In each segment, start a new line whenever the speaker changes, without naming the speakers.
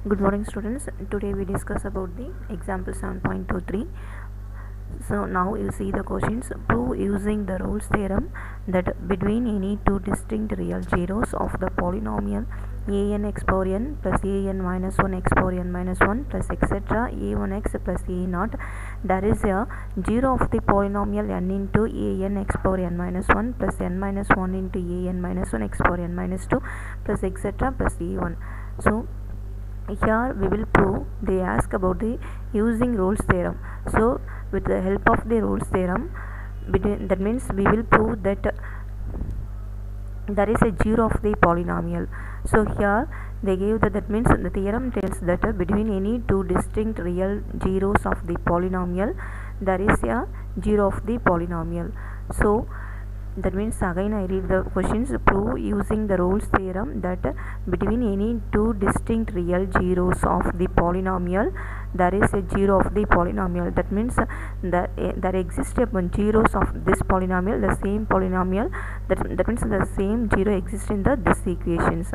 Good morning, students. Today we discuss about the example 7.23. So now you see the questions. Prove using the Rolle's theorem that between any two distinct real zeros of the polynomial a(n) x power n plus a(n minus 1 x power n minus 1 plus etc. a1x plus a0, there is a zero of the polynomial n into a(n) x power n minus 1 plus n minus 1 into a(n minus 1 x power n minus 2 plus etc. plus a1. So here we will prove. They ask about the using Rolle's theorem. So with the help of the Rolle's theorem, that means we will prove that there is a zero of the polynomial. So here they gave that means the theorem tells that between any two distinct real zeros of the polynomial there is a zero of the polynomial. So that means again I read the questions. Prove using the Rolle's theorem that between any two distinct real zeros of the polynomial there is a zero of the polynomial. That means that there exists upon zeros of this polynomial, the same polynomial, that means the same zero exists in this equations.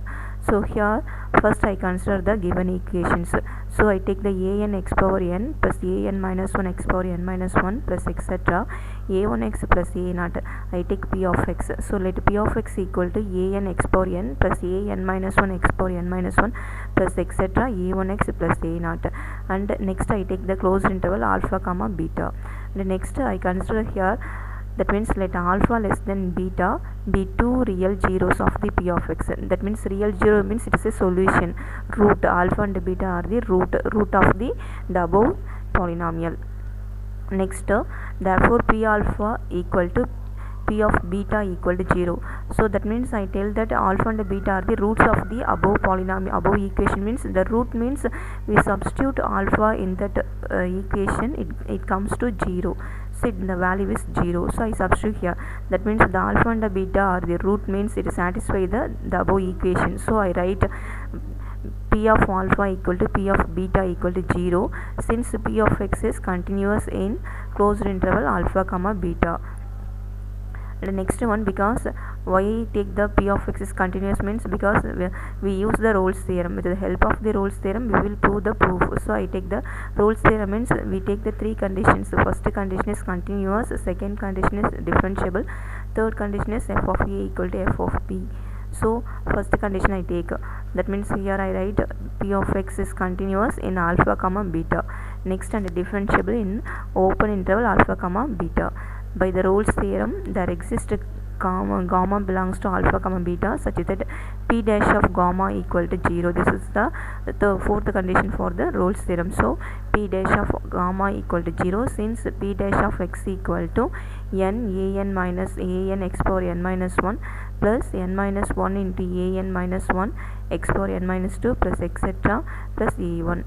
So here first I consider the given equations. So I take the a(n) x power n plus a(n minus 1 x power n minus 1 plus etc. a1x plus a0. I take p of x. So let p of x equal to a(n) x power n plus a(n minus 1 x power n minus 1 plus etc. a1x plus a0. And next I take the closed interval alpha comma beta. The next I consider here, that means let alpha less than beta be two real zeros of the p of x. That means real zero means it is a solution. Root alpha and beta are the root of the above polynomial. Next, therefore p alpha equal to p of beta equal to 0. So that means I tell that alpha and beta are the roots of the above polynomial. Above equation means the root means we substitute alpha in that equation, it comes to 0. So the value is 0. So I substitute here. That means the alpha and the beta are the root means it satisfies the above equation. So I write p of alpha equal to p of beta equal to 0 since p of x is continuous in closed interval alpha comma beta. The next one, because why I take the p of x is continuous means because we use the Rolle's theorem. With the help of the Rolle's theorem we will prove the proof. So I take the Rolle's theorem means we take the three conditions. The first condition is continuous, second condition is differentiable, third condition is f of a equal to f of p. So first condition I take, that means here I write p of x is continuous in alpha comma beta. Next, and differentiable in open interval alpha comma beta. By the Rolle's theorem there exists a gamma belongs to alpha comma beta such that p dash of gamma equal to 0. This is the fourth condition for the Rolle's theorem. So p dash of gamma equal to 0 since p dash of x equal to n minus a(n) x power n minus 1 plus n minus 1 into a(n minus 1 x power n minus 2 plus etc. plus a1.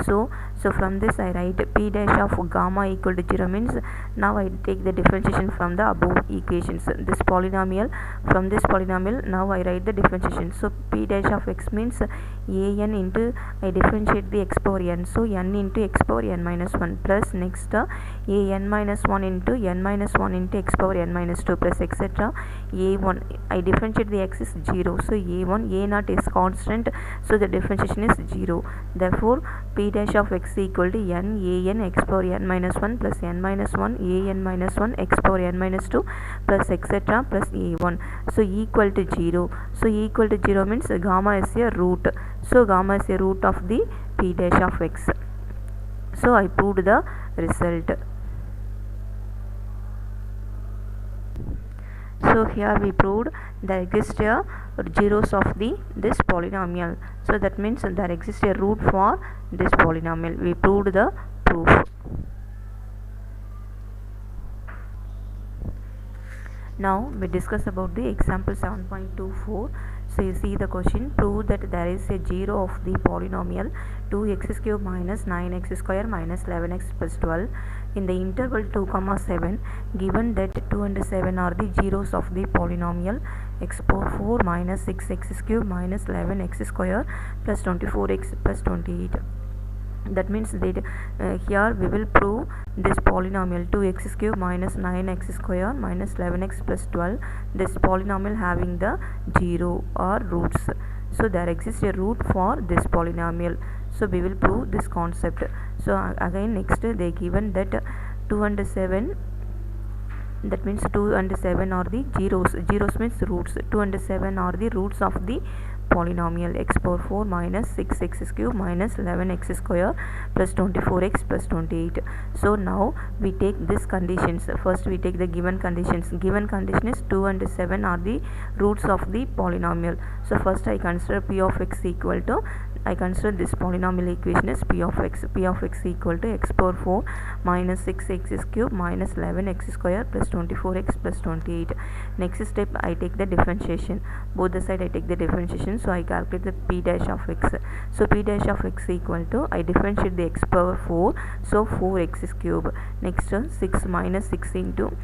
So from this I write p dash of gamma equal to 0 means now I take the differentiation from the above equations. This polynomial, from this polynomial now I write the differentiation. So p dash of x means a(n) into I differentiate the x power n, so n into x power n minus 1 plus next a(n minus 1 into n minus 1 into x power n minus 2 plus etc. a1 I differentiate the x is 0, so a1 a0 is constant, so the differentiation is 0. Therefore p dash of x equal to n x power n minus 1 plus n minus 1 a(n minus 1 x power n minus 2 plus etc. plus a1. So equal to 0. So equal to 0 means gamma is a root. So gamma is a root of the p dash of x. So I proved the result. So here we proved there exists a zeros of this polynomial. So that means there exists a root for this polynomial. We proved the proof. Now we discuss about the example 7.24. So you see the question, prove that there is a zero of the polynomial 2x cube minus 9x square minus 11x plus 12 in the interval 2, 7, given that 2 and 7 are the zeros of the polynomial x power 4 minus 6x cube minus 11x square plus 24x plus 28. That means that here we will prove this polynomial 2x cube minus 9x square minus 11x plus 12, this polynomial having the 0 or roots. so there exists a root for this polynomial. So we will prove this concept. So again next they given that 2 and 7, that means 2 and 7 are the zeros means roots. 2 and 7 are the roots of the polynomial x power 4 minus 6x cube minus 11x square plus 24x plus 28. So now we take this conditions. First we take the given conditions. Given condition is 2 and 7 are the roots of the polynomial. So first I consider p of x equal to, I consider this polynomial equation as p of x. P of x equal to x power 4 minus 6x cube minus 11x square plus 24x plus 28. Next step I take the differentiation. Both the side I take the differentiation. So I calculate the p dash of x. So p dash of x equal to, I differentiate the x power 4. So 4x cube. Next 6 minus 6 into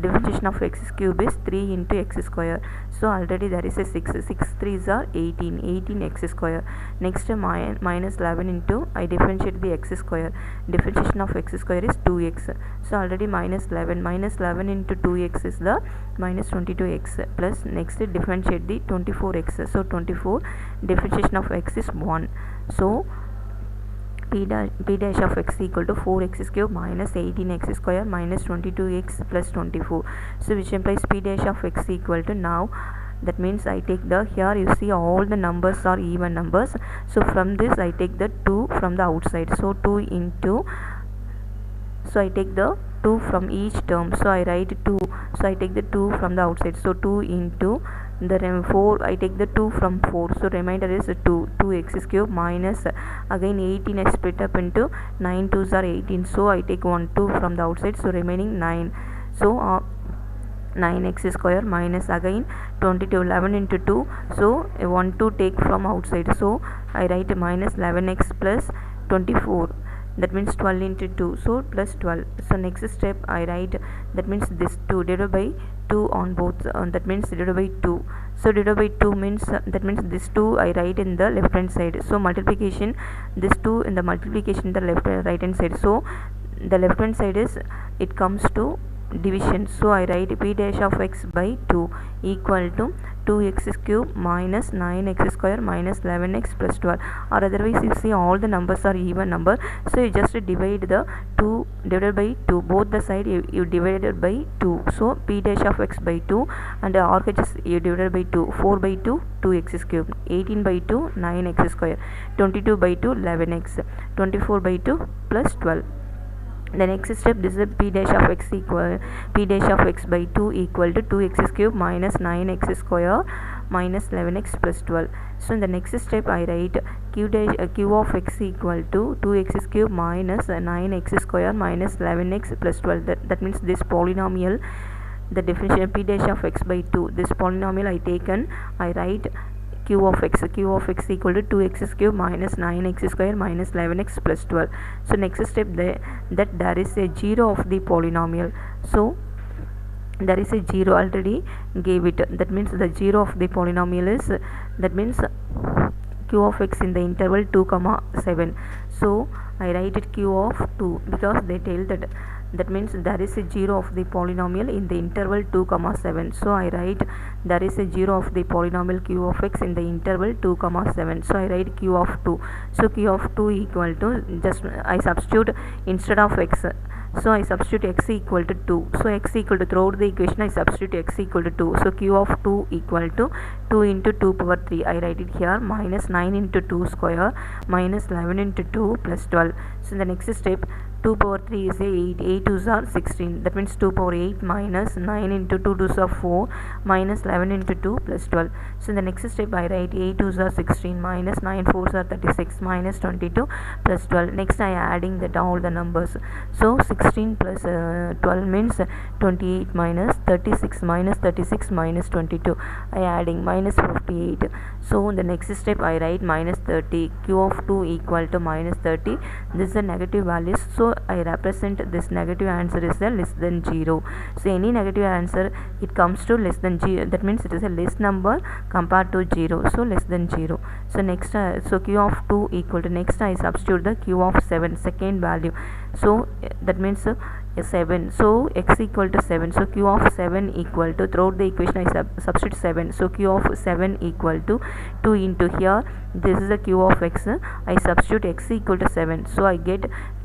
differentiation of x cube is 3 into x square. So already there is a 6 3s are 18x square. Next minus 11 into, I differentiate the x square. Differentiation of x square is 2x. So already minus 11 into 2x is the minus 22x plus next differentiate the 24x. So 24 differentiation of x is 1. So p dash of x equal to 4x cube minus 18x square minus 22x plus 24. So which implies p dash of x equal to, now that means I take the, here you see all the numbers are even numbers. So from this I take the 2 from the outside. So 2 into, so I take the 2 from each term. So I write 2. So I take the 2 from the outside. So 2 into the 4, I take the 2 from 4. So remainder is 2x cube minus again 18 I split up into 9 2s are 18. So I take 1 2 from the outside. So remaining 9. So 9x square minus again 22, 11 into 2. So 1 2 take from outside. So I write minus 11x plus 24. That means 12 into 2, so plus 12. So next step I write, that means this 2 divided by 2 on both, that means divided by 2. So divided by 2 means that means this 2 I write in the left hand side. So multiplication, this 2 in the multiplication in the right hand side. So the left hand side is, it comes to division. So I write p dash of x by 2 equal to 2x cube minus 9x square minus 11x plus 12. Or otherwise you see all the numbers are even number. So you just divide the 2 divided by 2. Both the side you divided by 2. So p dash of x by 2 and the RHS you divided by 2. 4 by 2 2x cube. 18 by 2 9x square. 22 by 2 11x. 24 by 2 plus 12. The next step, this is p dash of x equal, p dash of x by 2 equal to 2x cube minus 9x square minus 11x plus 12. So in the next step I write q of x equal to 2x cube minus 9x square minus 11x plus 12. That means this polynomial, the definition p dash of x by 2, this polynomial I taken, I write q of x equal to 2x cube minus 9x square minus 11x plus 12. So next step, that there is a 0 of the polynomial. So there is a 0, already gave it. That means the 0 of the polynomial is, that means q of x in the interval 2 comma 7. So I write it q of 2 because they tell that means there is a 0 of the polynomial in the interval 2 comma 7. So I write there is a 0 of the polynomial q of x in the interval 2 comma 7. So I write q of 2. So q of 2 equal to, just I substitute instead of x. So I substitute x equal to 2. So x equal to, throughout the equation I substitute x equal to 2. So q of 2 equal to 2 into 2 power 3. I write it here minus 9 into 2 square minus 11 into 2 plus 12. So the next step, 2 power 3 is 8. 8 2s are 16. That means 2 power 8 minus 9 into 2 2s are 4 minus 11 into 2 plus 12. So the next step I write 8 2s are 16 minus 9 4s are 36 minus 22 plus 12. Next I adding that all the numbers. So 16 plus 12 means 28 minus 36 minus 36 minus 22. I adding minus 58. So the next step I write minus 30. Q of 2 equal to minus 30. This is the negative values. So I represent this negative answer is a less than 0. So any negative answer, it comes to less than 0. That means it is a less number compared to 0. So less than 0. So next, so q of 2 equal to, next I substitute the q of 7, second value. So that means 7, so x equal to 7, so q of 7 equal to, throughout the equation I substitute 7, so q of 7 equal to 2 into here, this is the q of x, I substitute x equal to 7, so I get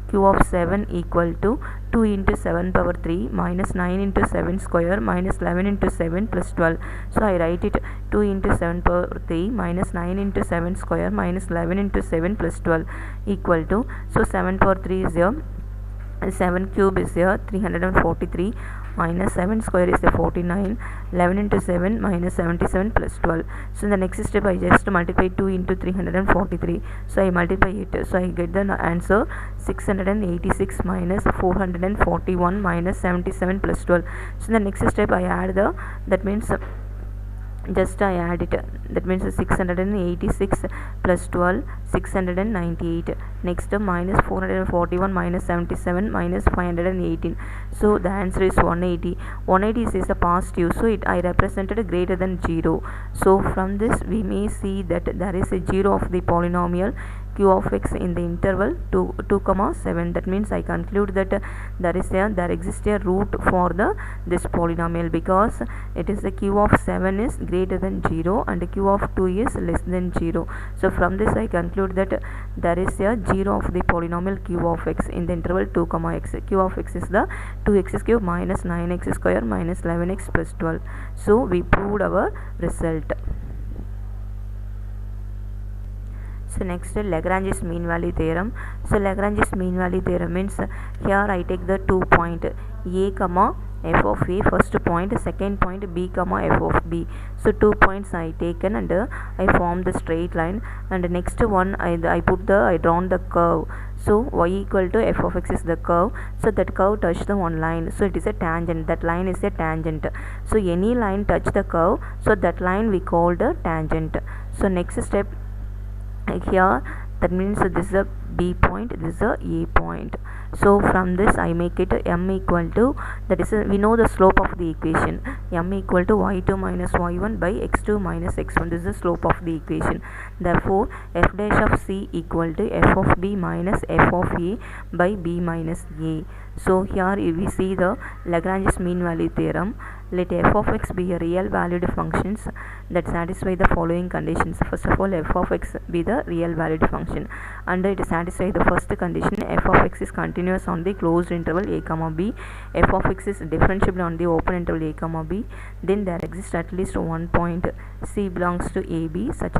q of 7 equal to 2 into 7 power 3 minus 9 into 7 square minus 11 into 7 plus 12, so I write it 2 into 7 power 3 minus 9 into 7 square minus 11 into 7 plus 12 equal to, so 7 power 3 is here, 7 cube is here 343 minus 7 square is the 49, 11 into 7 minus 77 plus 12. So in the next step I just multiply 2 into 343, so I multiply it, so I get the answer 686 minus 441 minus 77 plus 12. So in the next step I add the, that means just I add it, that means 686 plus 12 698, next minus 441 minus 77 minus 518, so the answer is 180. 180 is a positive, so I represented greater than 0. So from this we may see that there is a 0 of the polynomial q of x in the interval 2, 7. That means I conclude that there exists a root for this polynomial, because it is the q of 7 is greater than 0 and q of 2 is less than 0. So from this I conclude that there is a 0 of the polynomial q of x in the interval 2, x. q of x is the 2x cube minus 9x square minus 11x plus 12. So we proved our result. So next, Lagrange's mean value theorem. So Lagrange's mean value theorem means here I take the 2 point a comma f of a, first point, second point b comma f of b. So 2 points I taken and I form the straight line, and next one I drawn the curve. So y equal to f of x is the curve, so that curve touch the one line, so it is a tangent, that line is a tangent. So any line touch the curve, so that line we call the tangent. So next step here, that means this is a b point, this is a a point. So from this I make it m equal to, that is we know the slope of the equation, m equal to y2 minus y1 by x2 minus x1. This is the slope of the equation. Therefore f dash of c equal to f of b minus f of a by b minus a. So here we see the Lagrange's mean value theorem. Let f of x be a real valued functions that satisfy the following conditions. First of all, f of x be the real valued function, and it satisfy the first condition, f of x is continuous on the closed interval a comma b, f of x is differentiable on the open interval a comma b, then there exists at least one point c belongs to ab such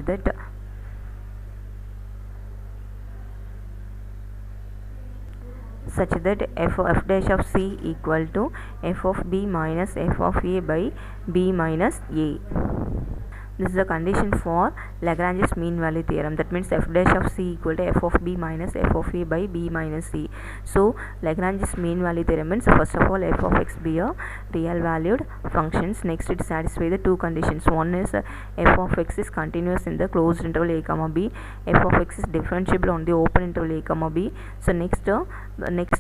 that f dash of c equal to f of b minus f of a by b minus a. This is the condition for Lagrange's mean value theorem. That means f dash of c equal to f of b minus f of a by b minus c. So Lagrange's mean value theorem means first of all f of x be a real valued functions. Next it satisfies the two conditions. One is f of x is continuous in the closed interval a comma b. F of x is differentiable on the open interval a comma b. So next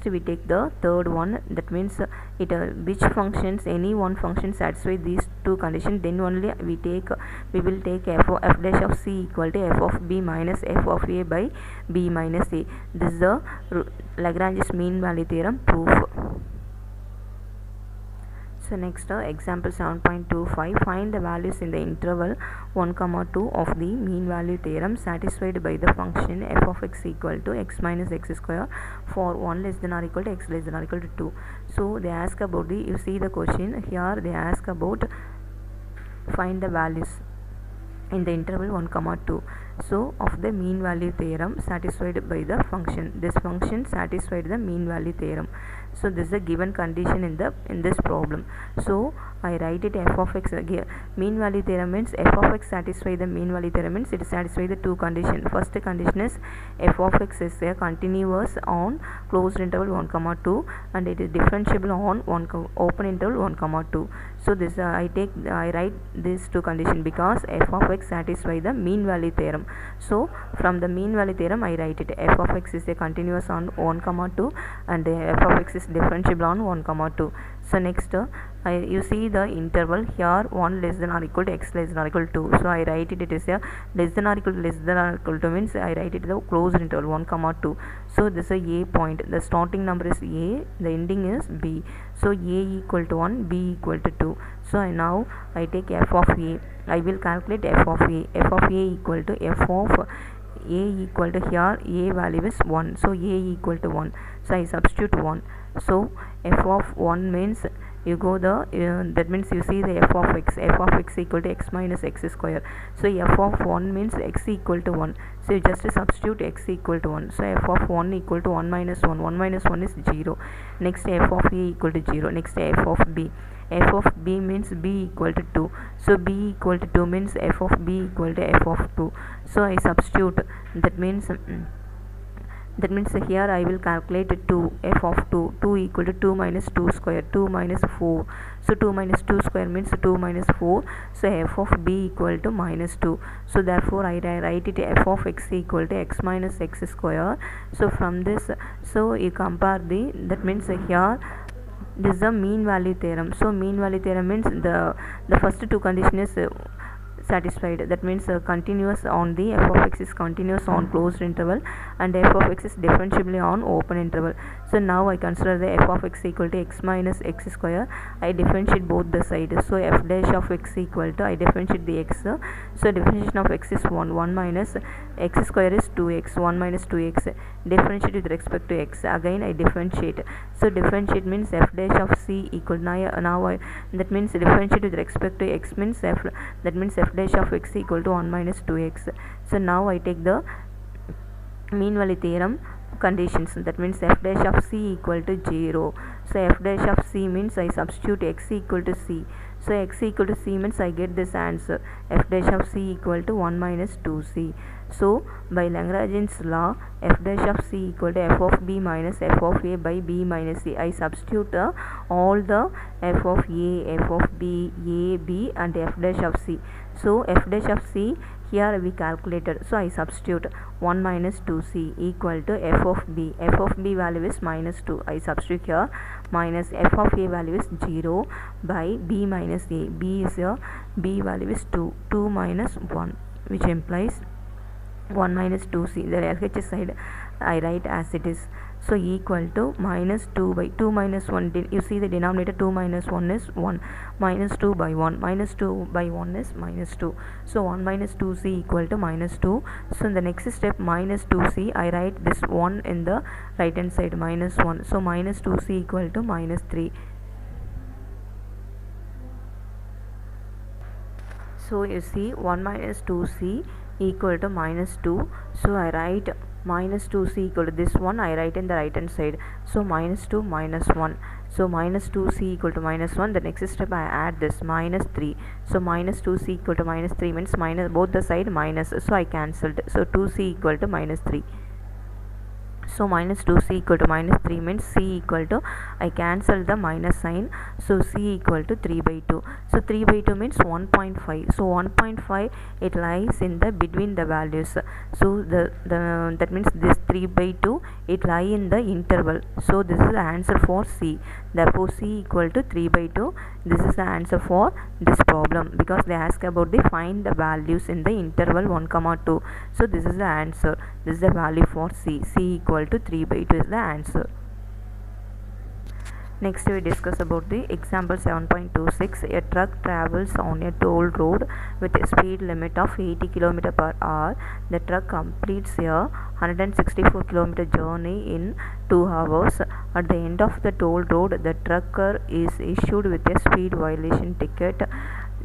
we take the third one. That means which functions, any one function satisfy these two conditions, then only we will take f dash of c equal to f of b minus f of a by b minus a. This is the Lagrange's mean value theorem proof. So next example 7.25, find the values in the interval 1, 2 of the mean value theorem satisfied by the function f of x equal to x minus x square for 1 less than or equal to x less than or equal to 2. So they ask about you see the question here, they ask about find the values in the interval 1, 2. So of the mean value theorem satisfied by the function, this function satisfied the mean value theorem. So this is a given condition in this problem. So I write it f of x again. Mean value theorem means f of x satisfy the mean value theorem means it satisfies the two conditions. First condition is f of x is a continuous on closed interval 1, 2 and it is differentiable on open interval 1, 2. So this I write these two conditions because f of x satisfy the mean value theorem. So from the mean value theorem I write it f of x is a continuous on 1, 2 and f of x is differentiable on 1, 2. So next you see the interval here 1 less than or equal to x less than or equal to 2. So I write it is a less than or equal to means I write it the closed interval 1 comma 2. So this is a point, the starting number is a, the ending is b. So a equal to 1, b equal to 2. So now I take f of a. I will calculate f of a. F of a equal to f of a equal to here a value is 1. So a equal to 1. So I substitute 1. So f of 1 means you go the that means you see the f of x equal to x minus x square. So f of 1 means x equal to 1. So you just substitute x equal to 1. So f of 1 equal to 1 minus 1. 1 minus 1 is 0. Next f of a equal to 0. Next f of b. F of b means b equal to 2. So b equal to 2 means f of b equal to f of 2. So I substitute, that means here I will calculate 2, f of 2 equal to 2 minus 2 square, 2 minus 4. So 2 minus 2 square means 2 minus 4. So f of b equal to minus 2. So therefore I write it f of x equal to x minus x square. So from this, so you compare the, that means here this is the mean value theorem. So mean value theorem means the first two condition is satisfied, that means continuous on the f of x is continuous on closed interval and f of x is differentiably on open interval. So now I consider the f of x equal to x minus x square. I differentiate both the sides. So f dash of x equal to, I differentiate the x. So differentiation of x is 1 minus x square is 2x, 1 minus 2x. Differentiate with respect to x. Again I differentiate. So differentiate means f dash of c equal, now that means differentiate with respect to x means f, that means f dash of x equal to 1 minus 2x. So now I take the mean value theorem conditions, that means f dash of c equal to 0. So f dash of c means I substitute x equal to c. So x equal to c means I get this answer, f dash of c equal to 1 minus 2c. So by Lagrange's law, f dash of c equal to f of b minus f of a by b minus c. I substitute all the f of a, f of b, a, b and f dash of c. So f dash of c here we calculated. So I substitute 1 minus 2c equal to f of b. F of b value is minus 2. I substitute here minus f of a value is 0 by b minus a. B is here, b value is 2. 2 minus 1, which implies 1 minus 2c. The LHS side I write as it is. So equal to minus 2 by 2 minus 1. You see the denominator 2 minus 1 is 1. Minus 2 by 1. Minus 2 by 1 is minus 2. So 1 minus 2c equal to minus 2. So in the next step minus 2c, I write this 1 in the right hand side, minus 1. So minus 2c equal to minus 3. So you see 1 minus 2c equal to minus 2. So I write minus 2c equal to this one, I write in the right hand side. So minus 2 minus 1. So minus 2c equal to minus 1. The next step I add this minus 3. So minus 2c equal to minus 3 means minus, both the side minus. So I cancelled. So 2c equal to minus 3. So minus 2c equal to minus 3 means c equal to, I cancel the minus sign. So c equal to 3 by 2. So 3 by 2 means 1.5. So 1.5 it lies in the between the values. So that means this 3 by 2 it lie in the interval. So this is the answer for c. Therefore c equal to 3 by 2. This is the answer for this problem, because they ask about the find the values in the interval 1 comma 2. So this is the answer. This is the value for c. C equal to 3 by 2 is the answer. Next we discuss about the example 7.26. A truck travels on a toll road with a speed limit of 80 km per hour. The truck completes a 164 km journey in 2 hours. At the end of the toll road, the trucker is issued with a speed violation ticket.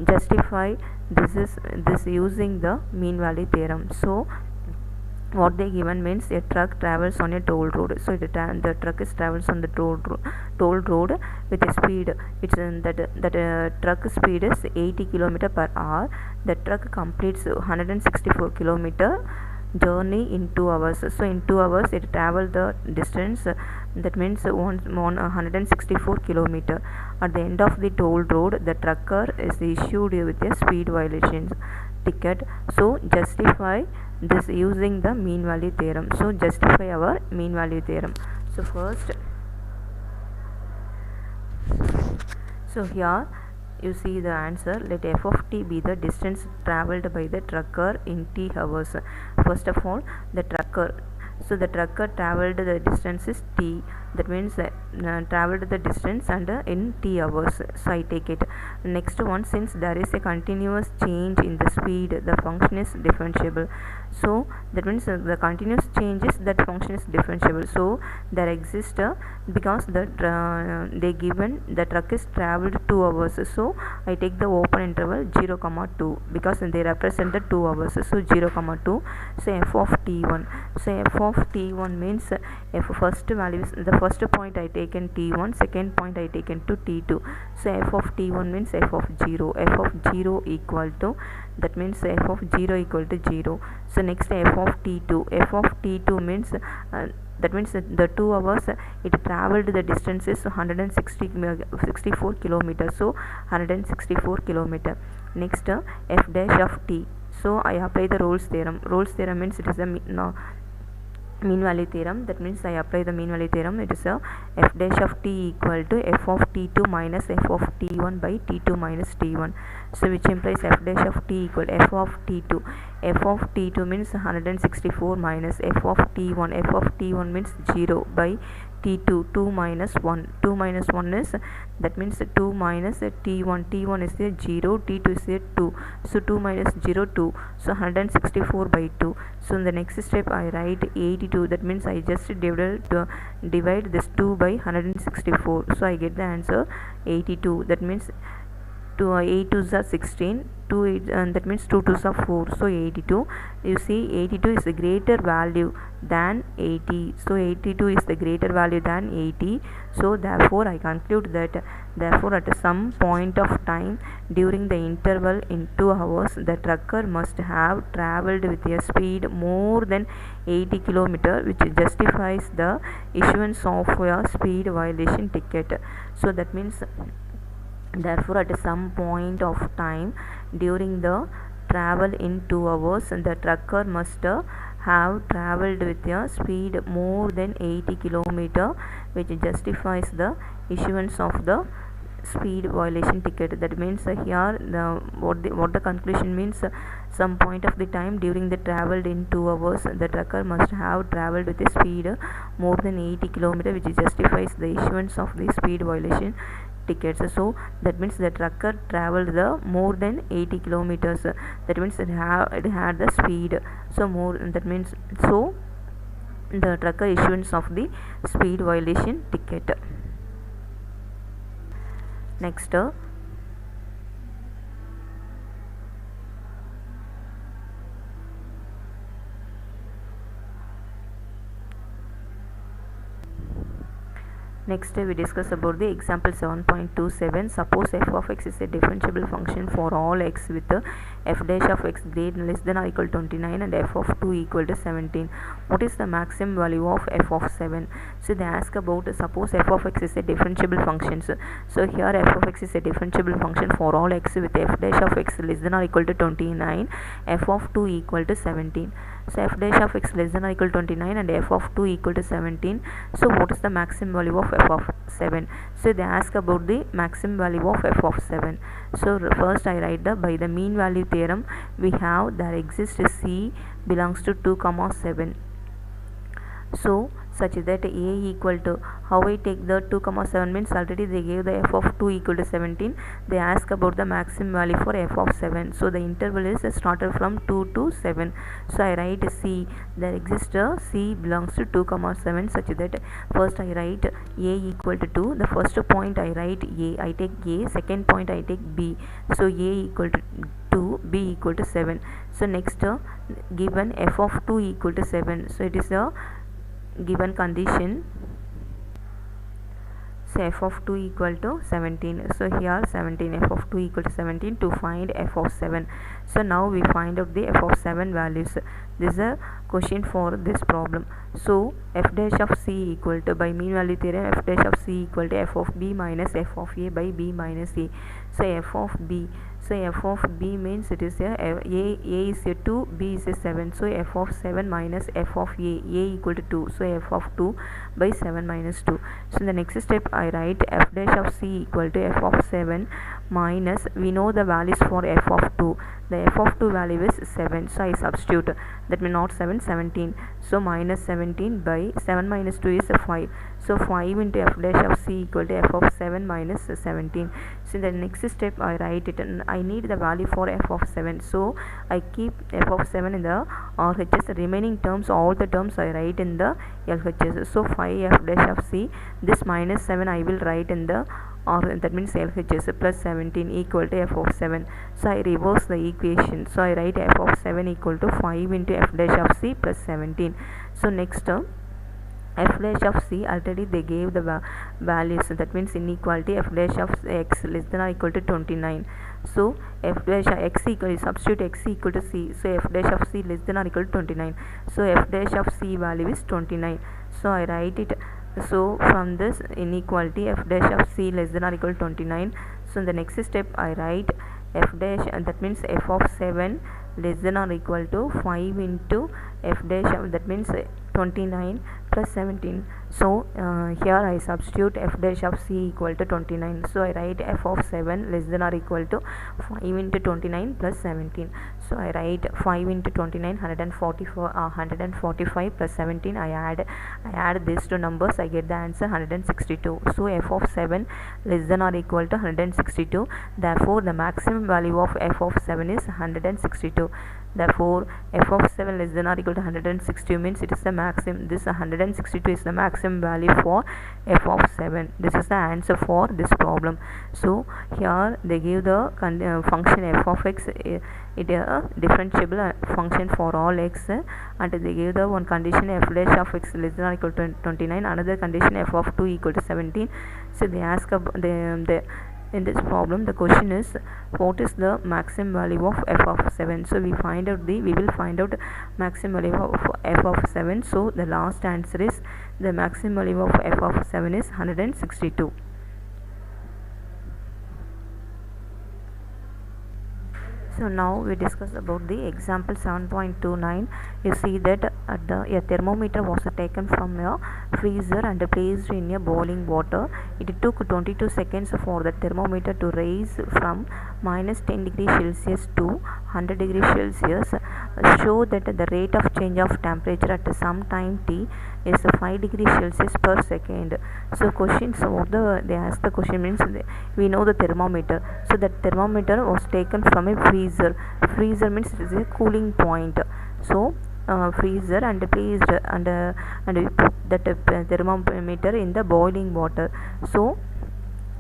Justify this using the mean value theorem. So what they given means a truck travels on a toll road. So the truck is travels on the toll road with a speed. It's that truck speed is 80 km per hour. The truck completes 164 km journey in 2 hours. So in 2 hours it travel the distance, that means 164 km. At the end of the toll road, the trucker is issued with a speed violation ticket. So justify this using the mean value theorem. So justify our mean value theorem. So first So here you see the answer. Let f of t be the distance traveled by the trucker in t hours. First of all, the trucker. So the trucker traveled the distance is t. That means traveled the distance and in t hours. So I take it. Next one, since there is a continuous change in the speed, the function is differentiable. So that means the continuous changes, that function is differentiable. So there exists because they given the truck is traveled 2 hours. So I take the open interval 0, 2 because they represent the 2 hours. So 0, 2. So f of t1. So f of t1 means f first value is the first point I taken t1, second point I taken to t2. So f of t1 means f of 0. F of 0 equal to, that means f of 0 equal to 0. So next f of t2. F of t2 means that means the 2 hours it traveled the distance is 164 kilometers. So 164 kilometer. Next f dash of t. So I apply the Rolle's theorem. Rolle's theorem means it is a mean value theorem. That means I apply the mean value theorem. It is a f dash of t equal to f of t2 minus f of t1 by t2 minus t1. So which implies f dash of t equal to f of t2. F of t2 means 164 minus f of t1. F of t1 means 0 by t2, 2 minus 1. 2 minus 1 is, that means 2 minus t1. T1 is a 0, t2 is a 2. So 2 minus 0, 2. So 164 by 2. So in the next step I write 82. That means I just divide this 2 by 164. So I get the answer 82. That means 8 2s are 16, 2 8, that means 2 2s are 4. So 82. You see 82 is the greater value than 80. So 82 is the greater value than 80. So therefore I conclude that therefore at some point of time during the interval in 2 hours the trucker must have travelled with a speed more than 80 km, which justifies the issuance of a speed violation ticket. So that means therefore at some point of time during the travel in 2 hours the trucker must have travelled with a speed more than 80 km, which justifies the issuance of the speed violation ticket. That means here what the conclusion means, some point of the time during the traveled in 2 hours the trucker must have travelled with a speed more than 80 km, which justifies the issuance of the speed violation tickets. So that means the trucker traveled the more than 80 kilometers. That means it had the speed. So more, that means so the trucker issuance of the speed violation ticket. Next Next we discuss about the example 7.27. Suppose f of x is a differentiable function for all x with f dash of x greater less than or equal to 29 and f of 2 equal to 17. What is the maximum value of f of 7? So they ask about suppose f of x is a differentiable function. So here f of x is a differentiable function for all x with f dash of x less than or equal to 29, f of 2 equal to 17. So f dash of x less than or equal to 29 and f of 2 equal to 17. So what is the maximum value of f of 7? So they ask about the maximum value of f of 7. So first I write by the mean value theorem we have there exists c belongs to 2, 7. So such that a equal to, how I take the 2, 7 means already they gave the f of 2 equal to 17. They ask about the maximum value for f of 7. So the interval is started from 2 to 7. So I write c, there exists a c belongs to 2, 7 such that first I write a equal to 2. The first point I write a, I take a, second point I take b. So a equal to 2, b equal to 7. So next given f of 2 equal to 7. So it is a given condition. So f of 2 equal to 17. So here 17, f of 2 equal to 17 to find f of 7. So now we find out the f of 7 values. This is a question for this problem. So f dash of c equal to, by mean value theorem, f dash of c equal to f of b minus f of a by b minus a. So f of b, So f of b means it is a is a 2, b is a 7. So f of 7 minus f of a equal to 2. So f of 2 by 7 minus 2. So in the next step I write f dash of c equal to f of 7 minus, we know the values for f of 2. The f of 2 value is 7. So I substitute, that means not 7, 17. So minus 17 by 7 minus 2 is 5. So 5 into f dash of c equal to f of 7 minus 17. So in the next step I write it, and I need the value for f of 7. So I keep f of 7 in the RHS. The remaining terms, all the terms I write in the LHS. So 5 f dash of c, this minus 7 I will write in the, or that means LHS, plus 17 equal to f of 7. So I reverse the equation. So I write f of 7 equal to 5 into f dash of c plus 17. So next term, f dash of c, already they gave the values, that means inequality f dash of x less than or equal to 29. So f dash x equal, substitute x equal to c. So f dash of c less than or equal to 29. So f dash of c value is 29. So I write it. So from this inequality f dash of c less than or equal to 29. So in the next step I write f dash, and that means f of 7 less than or equal to 5 into f dash of, that means 29 plus 17. So here I substitute f dash of c equal to 29. So I write f of 7 less than or equal to 5 into 29 plus 17. So I write 5 into 29, 145 plus 17. I add these two numbers, I get the answer 162. So f of 7 less than or equal to 162. Therefore the maximum value of f of 7 is 162. Therefore f of 7 less than or equal to 160 means it is the maximum. This 162 is the maximum value for f of 7. This is the answer for this problem. So here they give the function f of x, it a differentiable function for all x, and they give the one condition f dash of x less than or equal to 29, another condition f of 2 equal to 17. So they ask in this problem the question is, what is the maximum value of f of 7? So we will find out maximum value of f of 7. So the last answer is, the maximum value of f of 7 is 162. So now we discuss about the example 7.29. You see that a thermometer was taken from a freezer and placed in a boiling water. It took 22 seconds for the thermometer to rise from minus 10 degrees Celsius to 100 degrees Celsius. Show that the rate of change of temperature at some time t is 5 degrees Celsius per second. So questions, they ask the question means, we know the thermometer. So that thermometer was taken from a freezer. Freezer means it is a cooling point. So freezer and placed and we put that thermometer in the boiling water. So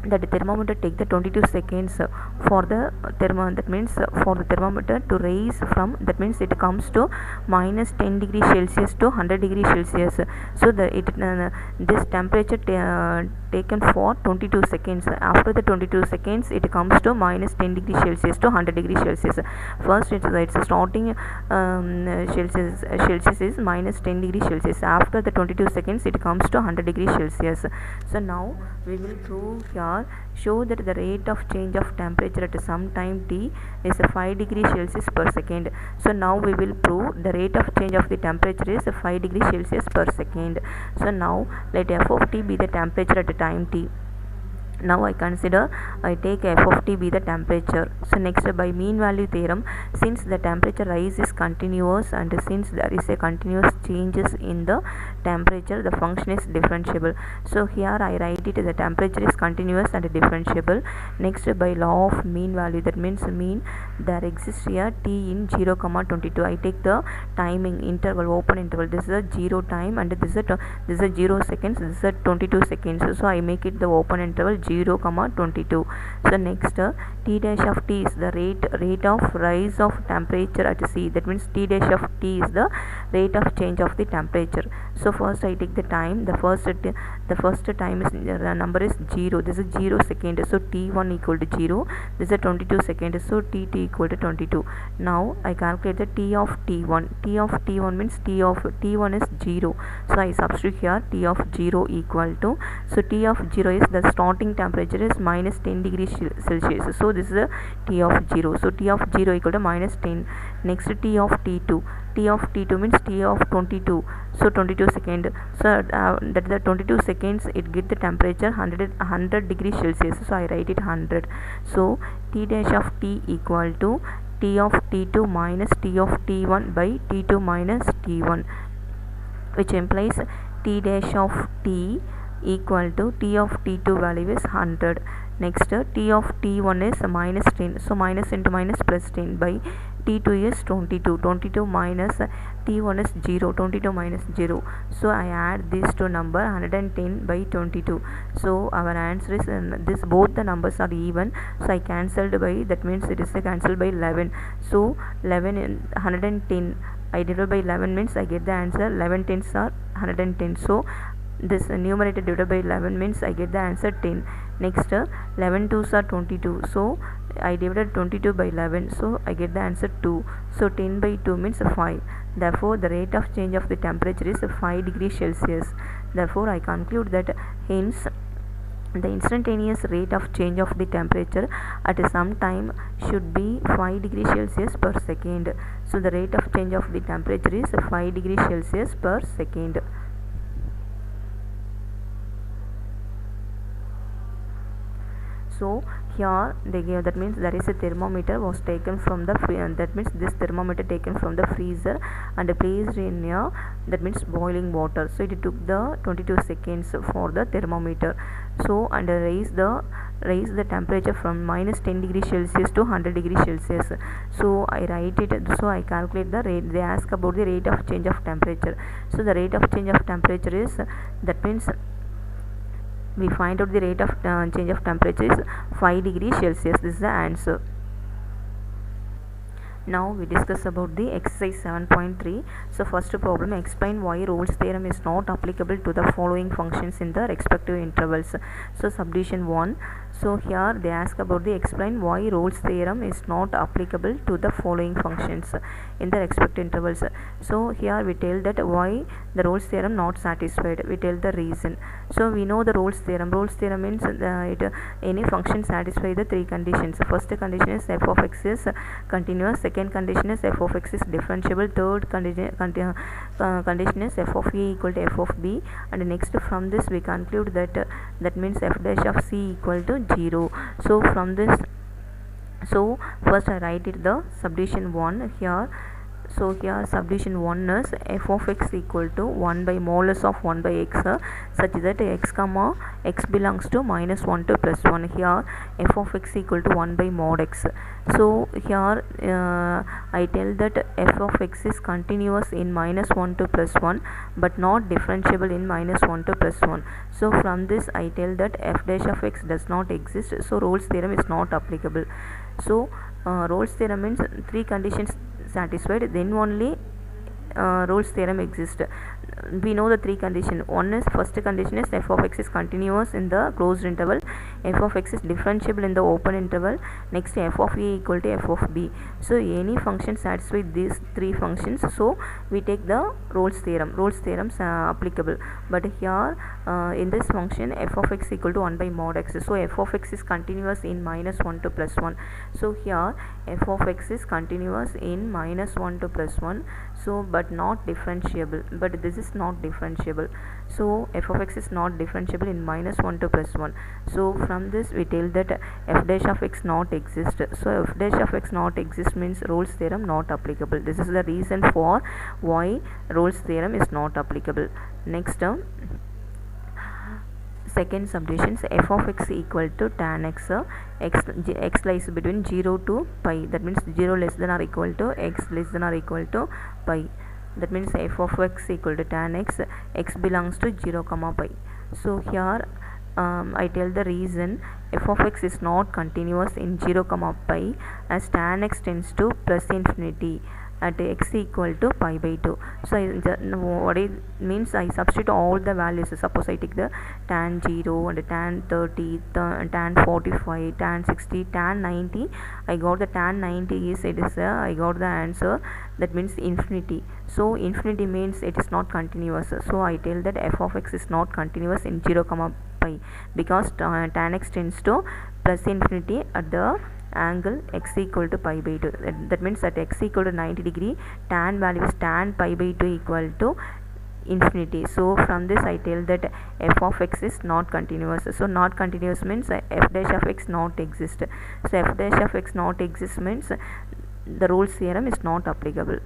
that the thermometer take the 22 seconds for the that means for the thermometer to rise from, that means it comes to minus 10 degrees Celsius to 100 degrees Celsius. So this temperature taken for 22 seconds. After the 22 seconds it comes to minus 10 degrees Celsius to 100 degrees Celsius. First it's starting Celsius is minus 10 degrees Celsius. After the 22 seconds it comes to 100 degrees Celsius. So now we will prove here, show that the rate of change of temperature at some time t is 5 degrees Celsius per second. So now we will prove the rate of change of the temperature is 5 degrees Celsius per second. So now let f of t be the temperature at time t. Now I take f of t be the temperature. So next, by mean value theorem, since the temperature rise is continuous and since there is a continuous changes in the temperature, the function is differentiable. So here I write it, the temperature is continuous and differentiable. Next, by law of mean value, that means mean, there exists here t in 0, 22. I take the timing interval, open interval. This is a 0 time and this is a 0 seconds. This is a 22 seconds. So I make it the open interval 0, 22. So next, t dash of t is the rate of rise of temperature at c. That means t dash of t is the rate of change of the temperature. So first I take the time. The first time is number is 0. This is 0 second. So t1 equal to 0. This is a 22 seconds. So t equal to 22. Now I calculate the t of t1. T of t1 means t of t1 is 0. So I substitute here t of 0 equal to, so t of 0 is the starting temperature is minus 10 degrees Celsius. So this is a T of 0. So T of 0 equal to minus 10. Next T of T2. T of T2 means T of 22. So 22 seconds. So that is the 22 seconds it get the temperature 100 degrees Celsius. So I write it 100. So T dash of T equal to T of T2 minus T of T1 by T2 minus T1, which implies T dash of T equal to T of T2 value is 100. Next T of T1 is minus 10. So minus into minus plus 10 by T2 is 22. 22 minus T1 is 0. 22 minus 0. So I add these two number 110 by 22. So our answer is this, both the numbers are even. So I cancelled by, that means it is cancelled by 11. So 11 in 110 I divided by 11 means I get the answer 11 tens are 110. So this numerator divided by 11 means I get the answer 10. Next 11 twos are 22. So I divided 22 by 11. So I get the answer 2. So 10 by 2 means 5. Therefore the rate of change of the temperature is 5 degrees Celsius. Therefore I conclude that hence the instantaneous rate of change of the temperature at some time should be 5 degrees Celsius per second. So the rate of change of the temperature is 5 degrees Celsius per second. So here they gave, that means there is a thermometer was taken from the that means this thermometer taken from the freezer and placed in a, that means boiling water. So it took the 22 seconds for the thermometer. So and raise the temperature from minus 10 degrees Celsius to 100 degrees Celsius. So I write it. So I calculate the rate. They ask about the rate of change of temperature. So the rate of change of temperature is, that means we find out the rate of change of temperature is 5 degrees Celsius. This is the answer. Now we discuss about the exercise 7.3. So first problem, explain why Rolle's theorem is not applicable to the following functions in the respective intervals. So subdivision 1. So here they ask about the explain why Rolle's theorem is not applicable to the following functions in the respective intervals. So here we tell that why the Rolle's theorem not satisfied. We tell the reason. So we know the Rolle's theorem. Rolle's theorem means any function satisfy the three conditions. First condition is f of x is continuous. Second condition is f of x is differentiable. Third condition is f of a equal to f of b. And next from this we conclude that that means f dash of c equal to 0. So from this, so first I write it the subdivision 1 here. So here subdivision 1 is f of x equal to 1 by modulus of 1 by x such that x comma x belongs to minus 1 to plus 1. Here f of x equal to 1 by mod x. So here I tell that f of x is continuous in minus 1 to plus 1 but not differentiable in minus 1 to plus 1. So from this I tell that f dash of x does not exist. So Rolle's theorem is not applicable. So Rolle's theorem means three conditions satisfied, then only Rolle's theorem exists. We know the three conditions. One is, first condition is f of x is continuous in the closed interval, f of x is differentiable in the open interval, next f of a equal to f of b. So any function satisfies these three functions, so we take the Rolle's theorem. Rolle's theorem is applicable. But here in this function f of x equal to 1 by mod x, so f of x is continuous in minus 1 to plus 1. So here f of x is continuous in minus 1 to plus 1, so but not differentiable, but this is not differentiable. So f of x is not differentiable in minus 1 to plus 1. So from this we tell that f dash of x not exist. So f dash of x not exist means Rolle's theorem not applicable. This is the reason for why Rolle's theorem is not applicable. Next second subdivision, f of x equal to tan x. X lies between 0 to pi, that means 0 less than or equal to x less than or equal to pi. That means f of x equal to tan x, x belongs to 0 comma pi. So here I tell the reason f of x is not continuous in 0 comma pi as tan x tends to plus infinity at x equal to pi by 2. So what it means, I substitute all the values. Suppose I take the tan 0 and tan 30, tan 45, tan 60, tan 90. I got the tan 90 is, it is I got the answer, that means infinity. So infinity means it is not continuous. So I tell that f of x is not continuous in 0 comma pi, because tan x tends to plus infinity at the angle x equal to pi by 2. That means at x equal to 90 degree, tan value is tan pi by 2 equal to infinity. So from this I tell that f of x is not continuous. So not continuous means f dash of x not exist. So f dash of x not exist means the Rolle's theorem is not applicable.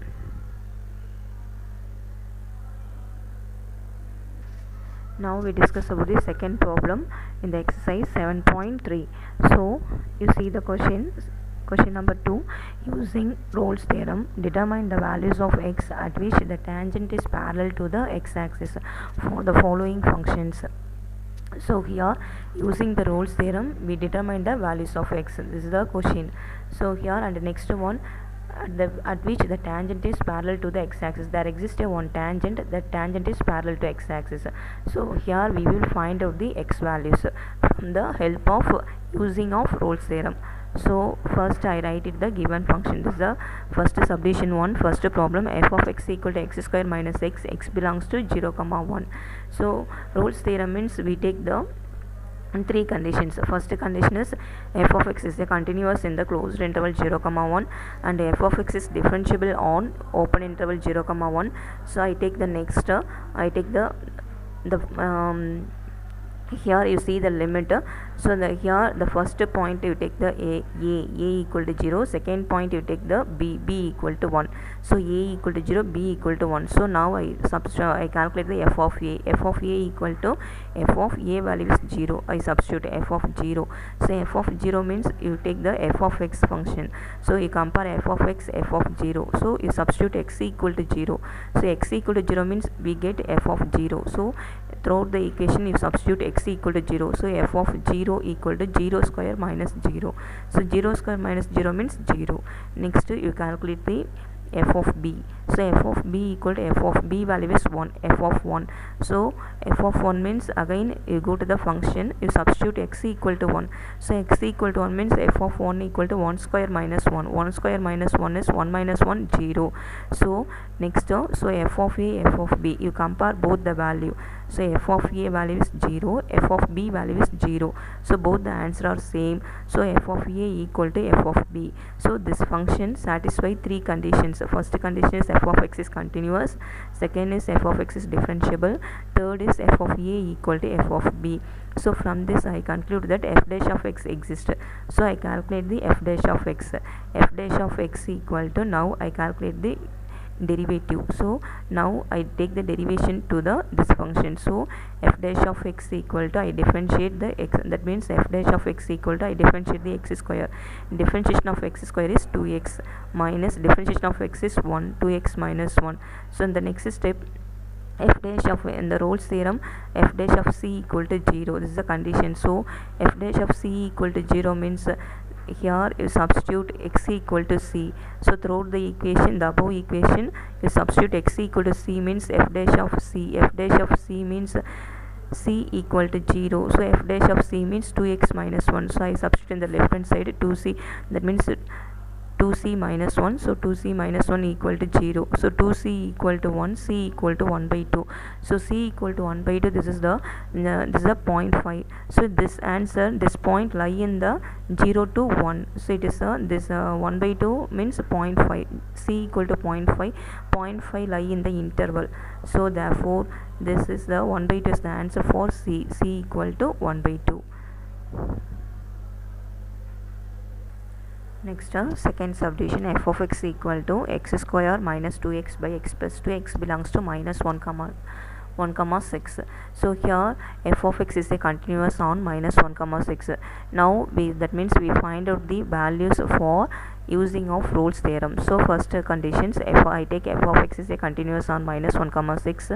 Now we discuss about the second problem in the exercise 7.3. So you see the question number 2. Using Rolle's theorem, determine the values of x at which the tangent is parallel to the x-axis for the following functions. So here, using the Rolle's theorem, we determine the values of x. This is the question. So here, and the next one, at which the tangent is parallel to the x-axis. There exists a one tangent, that tangent is parallel to x-axis. So here we will find out the x values from the help of using of Rolle's theorem. So first I write it the given function. This is the first subdivision 1, first problem, f of x equal to x square minus x belongs to 0, 1. So Rolle's theorem means we take the three conditions. First condition is f of x is a continuous in the closed interval 0, 1, and f of x is differentiable on open interval 0, 1. So I take the next, I take the here you see the limit. So here the first point you take the a equal to 0, second point you take the b equal to 1. So a equal to 0, b equal to 1. So now I calculate the f of a equal to f of a value is 0. I substitute f of 0. So f of 0 means you take the f of x function. So you compare f of x, f of 0. So you substitute x equal to 0. So x equal to 0 means we get f of 0. So throughout the equation you substitute x equal to 0. So f of 0 equal to 0 square minus 0. So 0 square minus 0 means 0. Next you calculate the f of b. So f of b equal to f of b value is 1, f of 1. So f of 1 means again you go to the function, you substitute x equal to 1. So x equal to 1 means f of 1 equal to 1 square minus 1. 1 square minus 1 is 1 minus 1, 0. So next, so f of a, f of b, you compare both the value. So f of a value is 0, f of b value is 0. So both the answer are same. So f of a equal to f of b. So this function satisfies three conditions. First condition is f of x is continuous, second is f of x is differentiable, third is f of a equal to f of b. So from this I conclude that f dash of x exists. So I calculate the f dash of x. F dash of x equal to, now I calculate the derivative. So now I take the derivation to this function. So f dash of x equal to, I differentiate the x, that means f dash of x equal to, I differentiate the x square. Differentiation of x square is 2x minus differentiation of x is 1, 2x minus 1. So in the next step, f dash of, in the Rolle's theorem, f dash of c equal to 0. This is the condition. So f dash of c equal to 0 means here you substitute x equal to c. So throughout the equation, the above equation, you substitute x equal to c means f dash of c. F dash of c means c equal to 0. So f dash of c means 2x minus 1. So I substitute in the left hand side 2c. That means 2c minus 1. So 2c minus 1 equal to 0. So 2c equal to 1, c equal to 1 by 2. So c equal to 1 by 2, this is the 0.5. So this answer, this point lie in the 0 to 1. So it is this 1 by 2 means 0.5. c equal to 0.5. 0.5 lie in the interval. So therefore this is the 1 by 2 is the answer for c. c equal to 1 by 2. Next, second subdivision, f of x equal to x square minus 2x by x plus 2. X belongs to minus 1, 6. So here f of x is a continuous on minus 1, 6. Now that means we find out the values for using of Rolle's theorem. So first conditions, I take f of x is a continuous on minus 1, 6.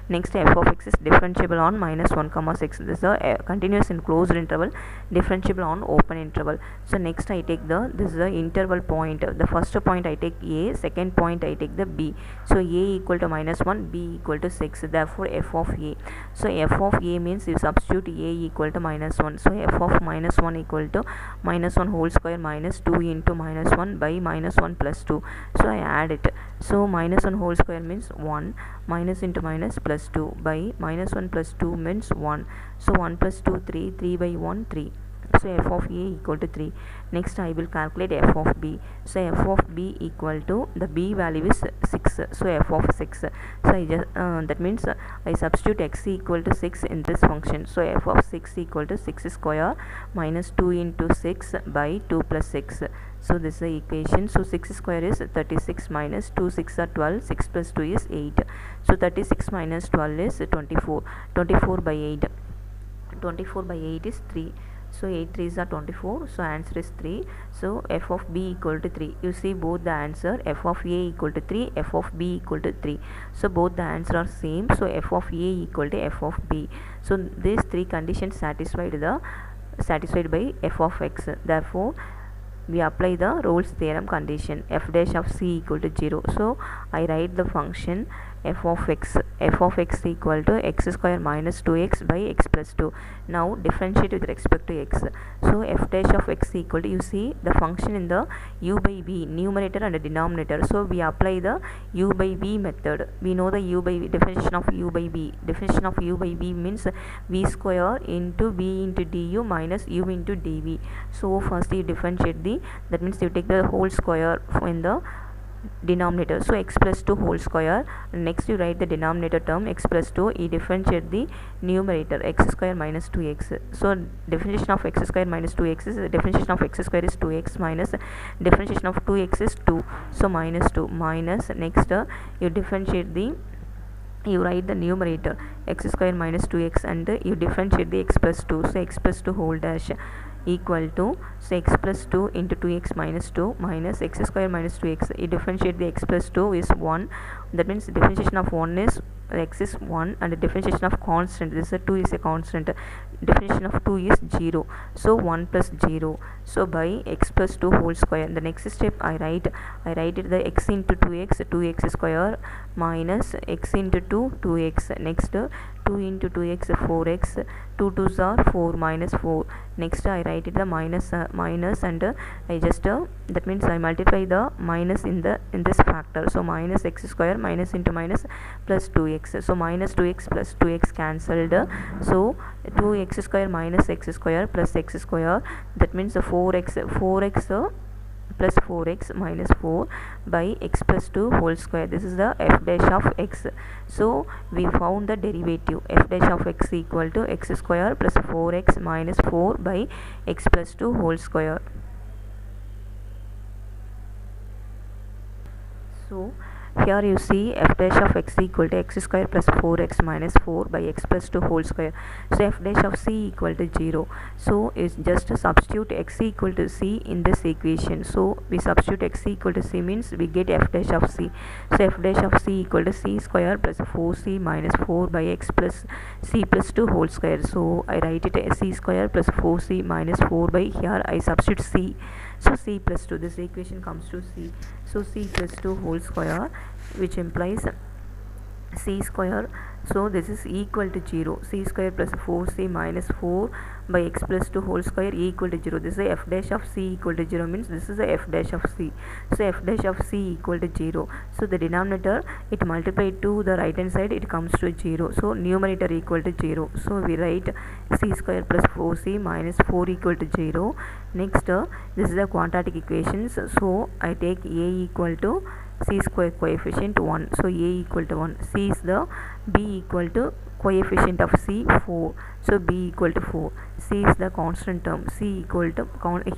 Next, f of x is differentiable on minus 1, 6. This is a continuous in closed interval, differentiable on open interval. So next I take this is the interval point. The first point I take a, second point I take the b. So a equal to minus 1, b equal to 6. Therefore f of a. So f of a means you substitute a equal to minus 1. So f of minus 1 equal to minus 1 whole square minus 2 into minus 1 1 by minus 1 plus 2. So I add it. So minus 1 whole square means 1, minus into minus plus 2 by minus 1 plus 2 means 1. So 1 plus 2 3, 3 by 1 3. So f of a equal to 3. Next I will calculate f of b. So f of b equal to, the b value is 6, so f of 6. So I just that means I substitute x equal to 6 in this function. So f of 6 equal to 6 square minus 2 into 6 by 2 plus 6. So this is the equation. So 6 square is 36 minus 2 6 are 12, 6 plus 2 is 8. So 36 minus 12 is 24, 24 by 8, 24 by 8 is 3. So 8 3s are 24, so answer is 3. So f of b equal to 3. You see both the answer, f of a equal to 3, f of b equal to 3. So both the answer are same. So f of a equal to f of b. So these three conditions satisfied by f of x. Therefore we apply the Rolle's theorem condition, f dash of c equal to 0. So I write the function f of x equal to x square minus 2x by x plus 2. Now differentiate with respect to x. So f dash of x equal to, you see the function in the u by v, numerator and denominator. So we apply the u by v method. We know the u by v, definition of u by v. Definition of u by v means v square into v into du minus u into dv. So first you differentiate that means you take the whole square in the denominator, so x plus 2 whole square. Next you write the denominator term x plus 2, you differentiate the numerator x square minus 2x. So definition of x square minus 2x is, definition of x square is 2x minus definition of 2x is 2, so minus 2 minus, next you differentiate the, you write the numerator x square minus 2x and you differentiate the x plus 2, so x plus 2 whole dash equal to, so x plus 2 into 2x minus 2 minus x square minus 2x. You differentiate the x plus 2 is 1. That means the differentiation of 1 is x is 1 and the differentiation of constant, this is a 2 is a constant, definition of 2 is 0. So 1 plus 0. So by x plus 2 whole square. The next step I write it the x into 2x square minus x into 2 2x. Next 2 into 2x 4x, 2 2s are 4 minus 4. Next I write it the minus and I just that means I multiply the minus in this factor. So minus x square minus into minus plus 2x. So minus 2x plus 2x cancelled. So 2x square minus x square plus x square, that means 4x plus 4x minus 4 by x plus 2 whole square. This is the f dash of x. So we found the derivative, f dash of x equal to x square plus 4x minus 4 by x plus 2 whole square. So here you see f dash of x equal to x square plus 4x minus 4 by x plus 2 whole square. So f dash of c equal to 0. So it's just to substitute x equal to c in this equation. So we substitute x equal to c means we get f dash of c. So f dash of c equal to c square plus 4c minus 4 by x plus c plus 2 whole square. So I write it as c square plus 4c minus 4 by, here I substitute c. So c plus 2, this equation comes to c. So c plus 2 whole square, which implies c square. So this is equal to 0. C square plus 4c minus 4 by x plus 2 whole square equal to 0. This is f dash of c equal to 0 means this is a f dash of c. So f dash of c equal to 0. So the denominator, it multiplied to the right hand side, it comes to 0. So numerator equal to 0. So we write c square plus 4c minus 4 equal to 0. Next this is the quadratic equations. So I take a equal to c square coefficient 1. So a equal to 1. C is the, b equal to coefficient of c 4. So b equal to 4. C is the constant term. C equal to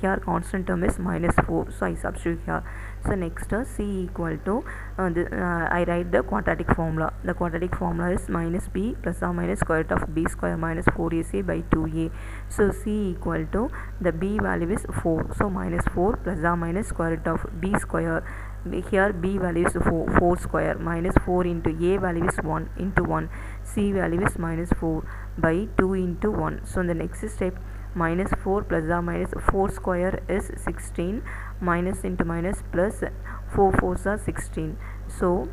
here constant term is minus 4. So I substitute here. So next c equal to I write the quadratic formula. The quadratic formula is minus b plus or minus square root of b square minus 4ac by 2a. So c equal to, the b value is 4. So minus 4 plus or minus square root of b square. Here b value is 4 square minus 4 into a value is 1 into 1, c value is minus 4 by 2 into 1. So in the next step, minus 4 plus or minus 4 square is 16, minus into minus plus 4 4s are 16. So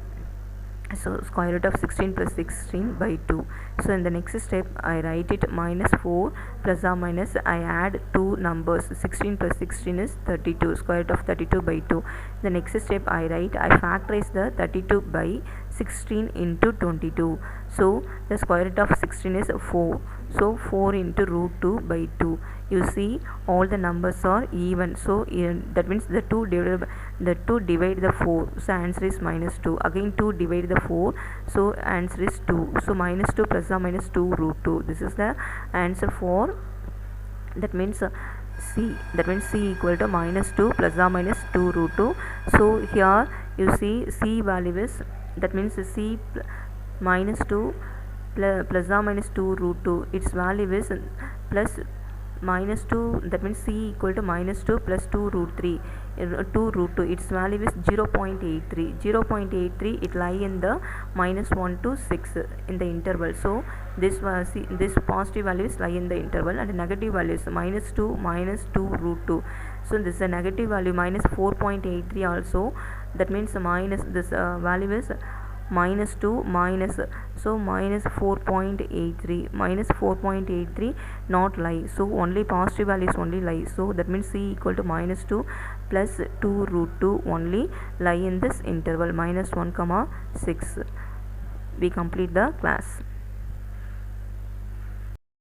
So square root of 16 plus 16 by 2. So in the next step I write it minus 4 plus or minus, I add two numbers, 16 plus 16 is 32, square root of 32 by 2. The next step I factorize the 32 by 16 into 22. So the square root of 16 is 4. So 4 into root 2 by 2. You see all the numbers are even. So that means the 2 divide the 4. So answer is minus 2. Again 2 divide the 4. So answer is 2. So minus 2 plus or minus 2 root 2. This is the answer for, that means C. That means C equal to minus 2 plus or minus 2 root 2. So here you see C value is, that means C minus 2 plus or minus 2 root 2, its value is plus minus 2, that means C equal to minus 2 plus 2 root 3, 2 root 2, its value is 0.83. 0.83 it lie in the minus 1 to 6 in the interval. So this positive values lie in the interval, and negative value is minus 2 root 2. So this is a negative value minus 4.83 also, that means minus this value is minus 2 minus, so minus 4.83 not lie, so only positive values only lie. So that means C equal to minus 2 plus 2 root 2 only lie in this interval minus 1 comma 6. We complete the class.